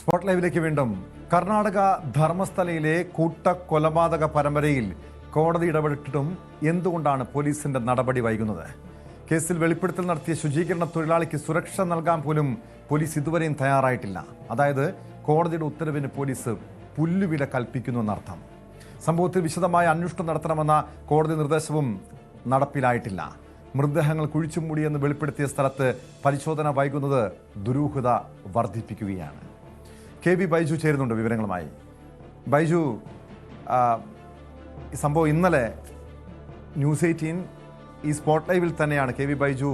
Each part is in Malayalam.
സ്പോട്ട് ലൈവിലേക്ക് വീണ്ടും. കർണാടക ധർമ്മസ്ഥലയിലെ കൂട്ടക്കൊലപാതക പരമ്പരയിൽ കോടതി ഇടപെട്ടിട്ടും എന്തുകൊണ്ടാണ് പോലീസിന്റെ നടപടി വൈകുന്നത്? കേസിൽ വെളിപ്പെടുത്തൽ നടത്തിയ ശുചീകരണ തൊഴിലാളിക്ക് സുരക്ഷ നൽകാൻ പോലും പോലീസ് ഇതുവരെയും തയ്യാറായിട്ടില്ല. അതായത് കോടതിയുടെ ഉത്തരവിന് പോലീസ് പുല്ലുവില കൽപ്പിക്കുന്നു എന്നർത്ഥം. സംഭവത്തിൽ വിശദമായ അന്വേഷണം നടത്തണമെന്ന കോടതി നിർദ്ദേശവും നടപ്പിലായിട്ടില്ല. മൃതദേഹങ്ങൾ കുഴിച്ചുമൂടിയെന്ന് വെളിപ്പെടുത്തിയ സ്ഥലത്ത് പരിശോധന വൈകുന്നത് ദുരൂഹത വർദ്ധിപ്പിക്കുകയാണ്. കെ വി ബൈജു ചേരുന്നുണ്ട് വിവരങ്ങളുമായി. ബൈജു, ഈ സംഭവം ഇന്നലെ ന്യൂസ് 18 ഈ സ്പോട്ട് ലൈവിൽ തന്നെയാണ് കെ വി ബൈജു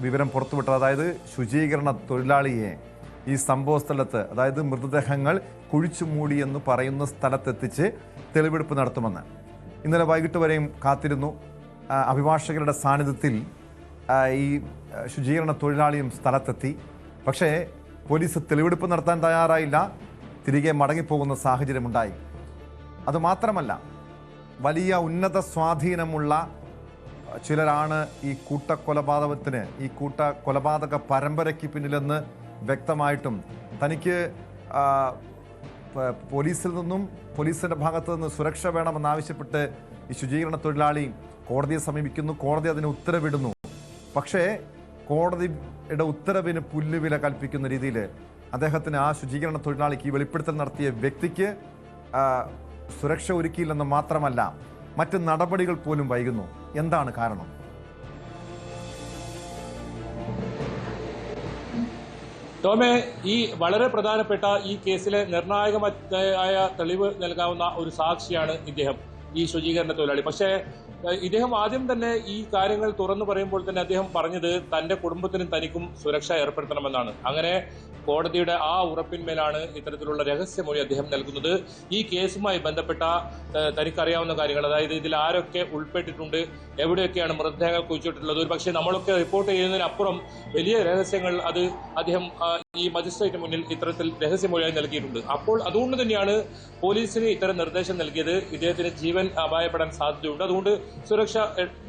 വിവരം പുറത്തുവിട്ടത്. അതായത് ശുചീകരണ തൊഴിലാളിയെ ഈ സംഭവ സ്ഥലത്ത്, അതായത് മൃതദേഹങ്ങൾ കുഴിച്ചു മൂടിയെന്ന് പറയുന്ന സ്ഥലത്തെത്തിച്ച് തെളിവെടുപ്പ് നടത്തുമെന്ന് ഇന്നലെ വൈകിട്ട് വരെയും കാത്തിരുന്നു. അഭിഭാഷകരുടെ സാന്നിധ്യത്തിൽ ഈ ശുചീകരണ തൊഴിലാളിയും സ്ഥലത്തെത്തി. പക്ഷേ പോലീസ് തെളിവെടുപ്പ് നടത്താൻ തയ്യാറായില്ല. തിരികെ മടങ്ങിപ്പോകുന്ന സാഹചര്യമുണ്ടായി. അതുമാത്രമല്ല, വലിയ ഉന്നത സ്വാധീനമുള്ള ചിലരാണ് ഈ കൂട്ടക്കൊലപാതകത്തിന്, ഈ കൂട്ടക്കൊലപാതക പരമ്പരയ്ക്ക് പിന്നിലെന്ന് വ്യക്തമായിട്ടും തനിക്ക് പോലീസിൽ നിന്നും, പോലീസിൻ്റെ ഭാഗത്തു നിന്ന് സുരക്ഷ വേണമെന്നാവശ്യപ്പെട്ട് ഈ ശുചീകരണ തൊഴിലാളി കോടതിയെ സമീപിക്കുന്നു. കോടതി അതിന് ഉത്തരവിടുന്നു. പക്ഷേ കോടതിയുടെ ഉത്തരവിന് പുല്ലുവില കൽപ്പിക്കുന്ന രീതിയിൽ അദ്ദേഹത്തിന്, ആ ശുചീകരണ തൊഴിലാളിക്ക്, ഈ വെളിപ്പെടുത്തൽ നടത്തിയ വ്യക്തിക്ക് സുരക്ഷ ഒരുക്കിയില്ലെന്ന് മാത്രമല്ല, മറ്റ് നടപടികൾ പോലും വൈകുന്നു. എന്താണ് കാരണം? ടോമേ, ഈ വളരെ പ്രധാനപ്പെട്ട ഈ കേസിലെ നിർണായകമായ തെളിവ് നൽകാവുന്ന ഒരു സാക്ഷിയാണ് ഇദ്ദേഹം, ഈ ശുചീകരണ തൊഴിലാളി. പക്ഷേ ഇദ്ദേഹം ആദ്യം തന്നെ ഈ കാര്യങ്ങൾ തുറന്നു പറയുമ്പോൾ തന്നെ അദ്ദേഹം പറഞ്ഞത് തന്റെ കുടുംബത്തിനും തനിക്കും സുരക്ഷ ഏർപ്പെടുത്തണമെന്നാണ്. അങ്ങനെ കോടതിയുടെ ആ ഉറപ്പിന്മേലാണ് ഇത്തരത്തിലുള്ള രഹസ്യമൊഴി അദ്ദേഹം നൽകുന്നത്. ഈ കേസുമായി ബന്ധപ്പെട്ട തനിക്കറിയാവുന്ന കാര്യങ്ങൾ, അതായത് ഇതിൽ ആരൊക്കെ ഉൾപ്പെട്ടിട്ടുണ്ട്, എവിടെയൊക്കെയാണ് മൃതദേഹങ്ങൾ കുഴിച്ചിട്ടുള്ളത്, ഒരു പക്ഷേ നമ്മളൊക്കെ റിപ്പോർട്ട് ചെയ്യുന്നതിനപ്പുറം വലിയ രഹസ്യങ്ങൾ അത് അദ്ദേഹം ഈ മജിസ്ട്രേറ്റ് മുന്നിൽ ഇത്തരത്തിൽ രഹസ്യമൊഴിയായി നൽകിയിട്ടുണ്ട്. അപ്പോൾ അതുകൊണ്ട് തന്നെയാണ് പോലീസിന് ഇത്തരം നിർദ്ദേശം നൽകിയത്. ഇദ്ദേഹത്തിന് ജീവൻ അപായപ്പെടാൻ സാധ്യതയുണ്ട്, അതുകൊണ്ട് സുരക്ഷ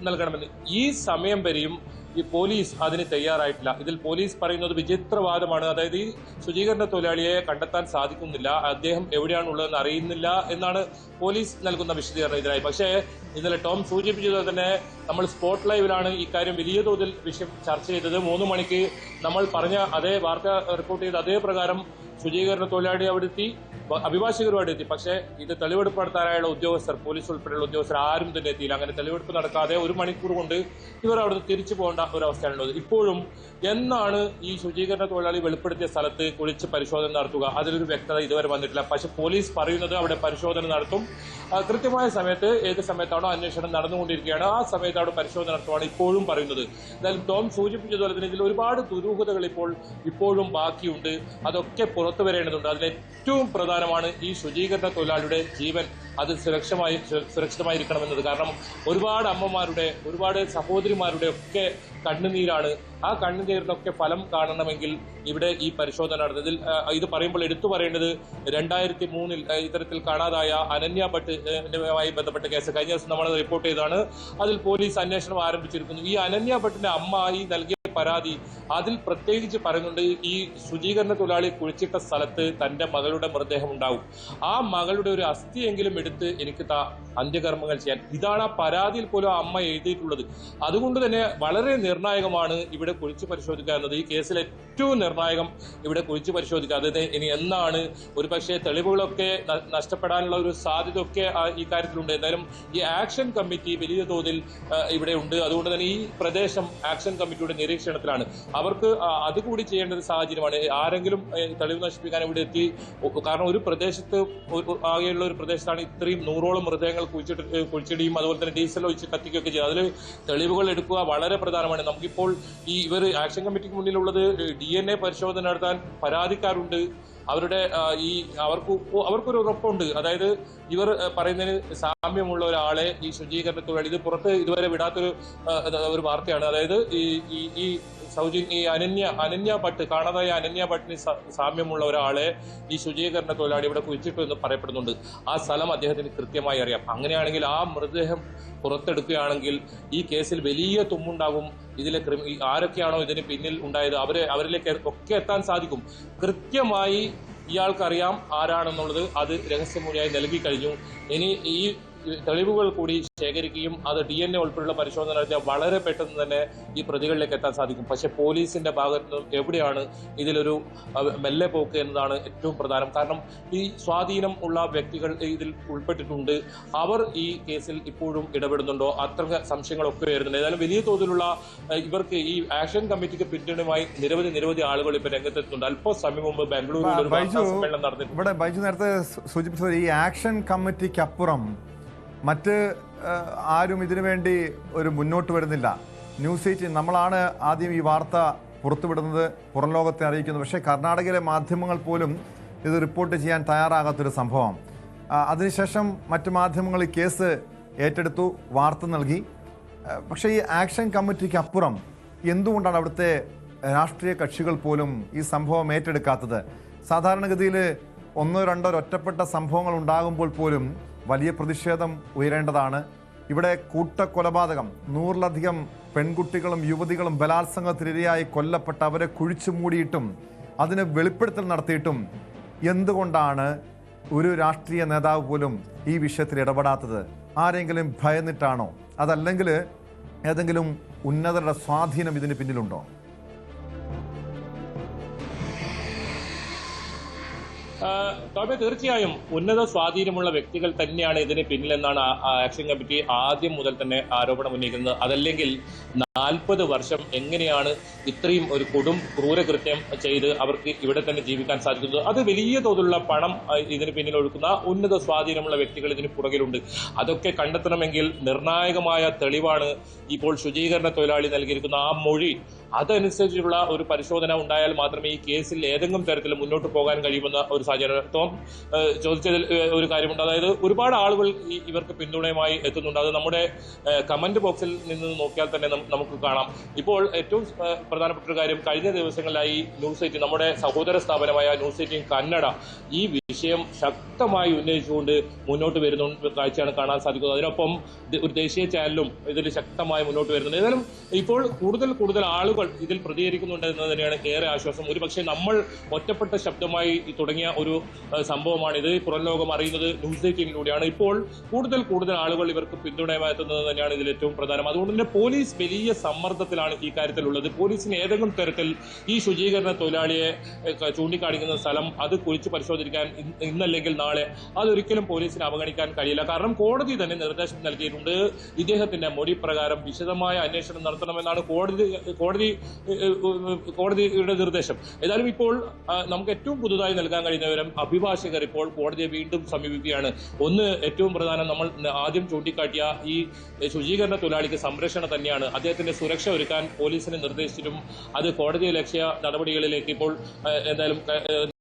നൽകണമെന്ന്. ഈ സമയം വരെയും ഈ പോലീസ് അതിന് തയ്യാറായിട്ടില്ല. ഇതിൽ പോലീസ് പറയുന്നത് വിചിത്രവാദമാണ്. അതായത് ഈ ശുചീകരണ തൊഴിലാളിയെ കണ്ടെത്താൻ സാധിക്കുന്നില്ല, അദ്ദേഹം എവിടെയാണുള്ളതെന്ന് അറിയുന്നില്ല എന്നാണ് പോലീസ് നൽകുന്ന വിശദീകരണം ഇതിനായി. പക്ഷേ ഇന്നലെ ടോം സൂചിപ്പിച്ചത് തന്നെ, നമ്മൾ സ്പോട്ട് ലൈവിലാണ് ഇക്കാര്യം വലിയ തോതിൽ വിഷയം ചർച്ച ചെയ്തത്. 3 മണിക്ക് നമ്മൾ പറഞ്ഞ അതേ വാർത്ത റിപ്പോർട്ട് ചെയ്ത അതേ പ്രകാരം ശുചീകരണ തൊഴിലാളി അവിടെ എത്തി, അഭിഭാഷകരുമായിട്ട് എത്തി. പക്ഷേ ഇത് തെളിവെടുപ്പ് നടത്താനായുള്ള ഉദ്യോഗസ്ഥർ, പോലീസ് ഉൾപ്പെടെയുള്ള ഉദ്യോഗസ്ഥർ ആരും തന്നെ എത്തിയില്ല. അങ്ങനെ തെളിവെടുപ്പ് നടക്കാതെ 1 മണിക്കൂർ കൊണ്ട് ഇവർ അവിടുന്ന് തിരിച്ചു പോകേണ്ട ഒരവസ്ഥയാണുള്ളത്. ഇപ്പോഴും എന്നാണ് ഈ ശുചീകരണ തൊഴിലാളി വെളിപ്പെടുത്തിയ സ്ഥലത്ത് കുഴിച്ച് പരിശോധന നടത്തുക? അതിലൊരു വ്യക്തത ഇതുവരെ വന്നിട്ടില്ല. പക്ഷെ പോലീസ് പറയുന്നത് അവിടെ പരിശോധന നടത്തും, കൃത്യമായ സമയത്ത്, ഏത് സമയത്താണോ അന്വേഷണം നടന്നുകൊണ്ടിരിക്കുകയാണ് ആ സമയത്ത് അവിടെ പരിശോധന നടത്തുവാണ് ഇപ്പോഴും പറയുന്നത്. എന്തായാലും ടോം സൂചിപ്പിച്ചതുപോലെ തന്നെ ഇതിൽ ഒരുപാട് ദുരൂഹതകൾ ഇപ്പോഴും ബാക്കിയുണ്ട്. അതൊക്കെ പുറത്തു വരേണ്ടതുണ്ട്. അതിൽ ഏറ്റവും പ്രധാനമാണ് ഈ ശുചീകരണ തൊഴിലാളിയുടെ ജീവൻ അത് സുരക്ഷിതമായിരിക്കണമെന്നത്. കാരണം ഒരുപാട് അമ്മമാരുടെ, ഒരുപാട് സഹോദരിമാരുടെ ഒക്കെ കണ്ണുനീരാണ്. ആ കണ്ണുനീരിനൊക്കെ ഫലം കാണണമെങ്കിൽ ഇവിടെ ഈ പരിശോധന നടന്നതിൽ ഇത് പറയുമ്പോൾ എടുത്തു പറയേണ്ടത് 2003 ഇത്തരത്തിൽ കാണാതായ അനന്യ ഭട്ടുമായി ബന്ധപ്പെട്ട കേസ് കഴിഞ്ഞ ദിവസം നമ്മൾ റിപ്പോർട്ട് ചെയ്തതാണ്. അതിൽ പോലീസ് അന്വേഷണം ആരംഭിച്ചിരിക്കുന്നു. ഈ അനന്യ ഭട്ടിന്റെ അമ്മ ഈ നൽകിയ പരാതി, അതിൽ പ്രത്യേകിച്ച് പറയുന്നുണ്ട്, ഈ ശുചീകരണ തൊഴിലാളി കുഴിച്ചിട്ട സ്ഥലത്ത് തന്റെ മകളുടെ മൃതദേഹം ഉണ്ടാവും, ആ മകളുടെ ഒരു അസ്ഥിയെങ്കിലും എടുത്ത് എനിക്ക് അന്ത്യകർമ്മങ്ങൾ ചെയ്യാൻ. ഇതാണ് ആ പരാതിയിൽ പോലും ആ അമ്മ എഴുതിയിട്ടുള്ളത്. അതുകൊണ്ട് തന്നെ വളരെ നിർണായകമാണ് ഇവിടെ കുഴിച്ച് പരിശോധിക്കുക എന്നത്. ഈ കേസിൽ ഏറ്റവും നിർണായകം ഇവിടെ കുഴിച്ച് പരിശോധിക്കുക. അതായത് ഇനി എന്നാണ്, ഒരുപക്ഷെ തെളിവുകളൊക്കെ നഷ്ടപ്പെടാനുള്ള ഒരു സാധ്യതയൊക്കെ ഈ കാര്യത്തിലുണ്ട്. എന്തായാലും ഈ ആക്ഷൻ കമ്മിറ്റി വലിയ തോതിൽ ഇവിടെ ഉണ്ട്. അതുകൊണ്ട് തന്നെ ഈ പ്രദേശം ആക്ഷൻ കമ്മിറ്റിയുടെ നിരീക്ഷണത്തിലാണ്. അവർക്ക് അതുകൂടി ചെയ്യേണ്ട ഒരു സാഹചര്യമാണ്. ആരെങ്കിലും തെളിവ് നശിപ്പിക്കാൻ ഇവിടെ എത്തി, കാരണം ഒരു പ്രദേശത്ത്, ആകെയുള്ള ഒരു പ്രദേശത്താണ് ഇത്രയും 100ഓളം മൃതദേഹങ്ങൾ കുഴിച്ചിടുകയും അതുപോലെ തന്നെ ഡീസൽ ഒഴിച്ച് കത്തിക്കുകയൊക്കെ ചെയ്യും. അതിൽ തെളിവുകൾ എടുക്കുക വളരെ പ്രധാനമാണ്. നമുക്കിപ്പോൾ ഈ ഇവർ ആക്ഷൻ കമ്മിറ്റിക്ക് മുന്നിലുള്ളത് DNA പരിശോധന നടത്താൻ പരാതിക്കാരുണ്ട്. അവരുടെ അവർക്കൊരു ഉറപ്പുണ്ട്. അതായത് ഇവർ പറയുന്നതിന് സാമ്യമുള്ള ഒരാളെ, ഈ ശുചീകരണ തൊഴിലാളി, ഇത് പുറത്ത് ഇതുവരെ വിടാത്തൊരു വാർത്തയാണ്. അതായത് ഈ അനന്യ ഭട്ട്, കാണാതായ അനന്യ ഭട്ടിന് സാമ്യമുള്ള ഒരാളെ ഈ ശുചീകരണ തൊഴിലാളി ഇവിടെ കുഴിച്ചിട്ടു എന്ന് പറയപ്പെടുന്നുണ്ട്. ആ സ്ഥലം അദ്ദേഹത്തിന് കൃത്യമായി അറിയാം. അങ്ങനെയാണെങ്കിൽ ആ മൃതദേഹം പുറത്തെടുക്കുകയാണെങ്കിൽ ഈ കേസിൽ വലിയ തുമ്മുണ്ടാകും. ഇതിലെ ആരൊക്കെയാണോ ഇതിന് പിന്നിൽ ഉണ്ടായത് അവരിലേക്ക് ഒക്കെ എത്താൻ സാധിക്കും. കൃത്യമായി ഇയാൾക്കറിയാം ആരാണെന്നുള്ളത്, അത് രഹസ്യമൊഴിയായി നൽകി കഴിഞ്ഞു. ഇനി ഈ തെളിവുകൾ കൂടി ശേഖരിക്കുകയും അത് DNA ഉൾപ്പെടെയുള്ള പരിശോധന നടത്തിയാൽ വളരെ പെട്ടെന്ന് തന്നെ ഈ പ്രതികളിലേക്ക് എത്താൻ സാധിക്കും. പക്ഷെ പോലീസിന്റെ ഭാഗത്ത് നിന്നും എവിടെയാണ് ഇതിലൊരു മെല്ലെ പോക്ക് എന്നതാണ് ഏറ്റവും പ്രധാനം. കാരണം ഈ സ്വാധീനം ഉള്ള വ്യക്തികൾ ഇതിൽ ഉൾപ്പെട്ടിട്ടുണ്ട്. അവർ ഈ കേസിൽ ഇപ്പോഴും ഇടപെടുന്നുണ്ടോ? അത്ര സംശയങ്ങളൊക്കെ വരുന്നുണ്ട്. ഏതായാലും വലിയ തോതിലുള്ള ഇവർക്ക് ഈ ആക്ഷൻ കമ്മിറ്റിക്ക് പിന്തുണയുമായി നിരവധി ആളുകൾ ഇപ്പൊ രംഗത്തെത്തുന്നുണ്ട്. അല്പസമയം മുമ്പ് ബാംഗ്ലൂരിൽ ഒരു വാർത്താ സമ്മേളനം നടന്നിട്ടുണ്ട്. ഇവിടെ ബൈജു നേരത്തെ സൂചിപ്പിച്ചത് ഈ ആക്ഷൻ കമ്മിറ്റിക്കപ്പുറം മറ്റ് ആരും ഇതിനു വേണ്ടി ഒരു മുന്നോട്ട് വരുന്നില്ല. ന്യൂസ് 18 നമ്മളാണ് ആദ്യം ഈ വാർത്ത പുറത്തുവിടുന്നത്, പുറം ലോകത്തെ അറിയിക്കുന്നത്. പക്ഷേ കർണാടകയിലെ മാധ്യമങ്ങൾ പോലും ഇത് റിപ്പോർട്ട് ചെയ്യാൻ തയ്യാറാകാത്തൊരു സംഭവം. അതിനുശേഷം മറ്റു മാധ്യമങ്ങൾ ഈ കേസ് ഏറ്റെടുത്തു, വാർത്ത നൽകി. പക്ഷേ ഈ ആക്ഷൻ കമ്മിറ്റിക്ക് അപ്പുറം എന്തുകൊണ്ടാണ് അവിടുത്തെ രാഷ്ട്രീയ കക്ഷികൾ പോലും ഈ സംഭവം ഏറ്റെടുക്കാത്തത്? സാധാരണഗതിയിൽ ഒന്നോ രണ്ടോ ഒറ്റപ്പെട്ട സംഭവങ്ങൾ ഉണ്ടാകുമ്പോൾ പോലും വലിയ പ്രതിഷേധം ഉയരേണ്ടതാണ്. ഇവിടെ കൂട്ടക്കൊലപാതകം, 100-ലധികം പെൺകുട്ടികളും യുവതികളും ബലാത്സംഗത്തിനിരയായി കൊല്ലപ്പെട്ട അവരെ കുഴിച്ചു മൂടിയിട്ടും അതിന് വെളിപ്പെടുത്തൽ നടത്തിയിട്ടും എന്തുകൊണ്ടാണ് ഒരു രാഷ്ട്രീയ നേതാവ് പോലും ഈ വിഷയത്തിൽ ഇടപെടാത്തത്? ആരെങ്കിലും ഭയന്നിട്ടാണോ? അതല്ലെങ്കിൽ ഏതെങ്കിലും ഉന്നതരുടെ സ്വാധീനം ഇതിന് പിന്നിലുണ്ടോ? തീർച്ചയായും ഉന്നത സ്വാധീനമുള്ള വ്യക്തികൾ തന്നെയാണ് ഇതിന് പിന്നിലെന്നാണ് ആക്ഷൻ കമ്മിറ്റി ആദ്യം മുതൽ തന്നെ ആരോപണം ഉന്നയിക്കുന്നത്. അതല്ലെങ്കിൽ 40 വർഷം എങ്ങനെയാണ് ഇത്രയും ഒരു കൊടും ക്രൂരകൃത്യം ചെയ്ത് അവർക്ക് ഇവിടെ തന്നെ ജീവിക്കാൻ സാധിക്കുന്നത്? അത് വലിയ തോതിലുള്ള പണം ഇതിന് പിന്നിൽ ഒഴുക്കുന്ന ഉന്നത സ്വാധീനമുള്ള വ്യക്തികൾ ഇതിന് പുറകിലുണ്ട്. അതൊക്കെ കണ്ടെത്തണമെങ്കിൽ നിർണായകമായ തെളിവാണ് ഇപ്പോൾ ശുചീകരണ തൊഴിലാളി നൽകിയിരിക്കുന്ന ആ മൊഴി. അതനുസരിച്ചുള്ള ഒരു പരിശോധന ഉണ്ടായാൽ മാത്രമേ ഈ കേസിൽ ഏതെങ്കിലും തരത്തിൽ മുന്നോട്ട് പോകാൻ കഴിയുമെന്ന ഒരു സാഹചര്യം ചോദിച്ചതിൽ ഒരു കാര്യമുണ്ട്. അതായത് ഒരുപാട് ആളുകൾ ഇവർക്ക് പിന്തുണയുമായി എത്തുന്നുണ്ട്. അത് നമ്മുടെ കമന്റ് ബോക്സിൽ നിന്ന് നോക്കിയാൽ തന്നെ നമുക്ക് കാണാം. ഇപ്പോൾ ഏറ്റവും പ്രധാനപ്പെട്ട ഒരു കാര്യം, കഴിഞ്ഞ ദിവസങ്ങളിലായി ന്യൂസ് 18 നമ്മുടെ സഹോദര സ്ഥാപനമായ ന്യൂസ് 18 കന്നഡ ഈ വിഷയം ശക്തമായി ഉന്നയിച്ചുകൊണ്ട് മുന്നോട്ട് വരുന്ന കാഴ്ചയാണ് കാണാൻ സാധിക്കുന്നത്. അതിനൊപ്പം ഒരു ദേശീയ ചാനലും ഇതിൽ ശക്തമായി മുന്നോട്ട് വരുന്നുണ്ട്. ഏതായാലും ഇപ്പോൾ കൂടുതൽ ആളുകൾ ഇതിൽ പ്രതികരിക്കുന്നുണ്ട് എന്ന് തന്നെയാണ് ഏറെ ആശ്വാസം. ഒരുപക്ഷെ നമ്മൾ ഒറ്റപ്പെട്ട ശബ്ദമായി തുടങ്ങിയ ഒരു സംഭവമാണ് ഇത്. പുറം ലോകം അറിയുന്നത് ന്യൂസ് 18ലൂടെയാണ്. ഇപ്പോൾ കൂടുതൽ ആളുകൾ ഇവർക്ക് പിന്തുണയുമായി എത്തുന്നത് തന്നെയാണ് ഇതിൽ ഏറ്റവും പ്രധാനം. അതുകൊണ്ട് തന്നെ പോലീസ് വലിയ സമ്മർദ്ദത്തിലാണ് ഈ കാര്യത്തിലുള്ളത്. പോലീസിന് ഏതെങ്കിലും തരത്തിൽ ഈ ശുചീകരണ തൊഴിലാളിയെ ചൂണ്ടിക്കാണിക്കുന്ന സ്ഥലം അത് കുറിച്ച് പരിശോധിക്കാൻ ഇന്നല്ലെങ്കിൽ നാളെ അതൊരിക്കലും പോലീസിന് അവഗണിക്കാൻ കഴിയില്ല. കാരണം കോടതി തന്നെ നിർദ്ദേശം നൽകിയിട്ടുണ്ട്. ഇദ്ദേഹത്തിന്റെ മൊഴി പ്രകാരം വിശദമായ അന്വേഷണം നടത്തണമെന്നാണ് കോടതിയുടെ നിർദ്ദേശം. ഏതായാലും ഇപ്പോൾ നമുക്ക് ഏറ്റവും പുതുതായി നൽകാൻ കഴിയുന്ന വിവരം, അഭിഭാഷകർ ഇപ്പോൾ കോടതിയെ വീണ്ടും സമീപിക്കുകയാണ്. ഒന്ന്, ഏറ്റവും പ്രധാനം നമ്മൾ ആദ്യം ചൂണ്ടിക്കാട്ടിയ ഈ ശുചീകരണ തൊഴിലാളിക്ക് സംരക്ഷണം തന്നെയാണ്. അദ്ദേഹത്തിന്റെ സുരക്ഷ ഒരുക്കാൻ പോലീസിന് നിർദ്ദേശിച്ചിട്ടും അത് കോടതി ലക്ഷ്യ നടപടികളിലേക്ക് ഇപ്പോൾ എന്തായാലും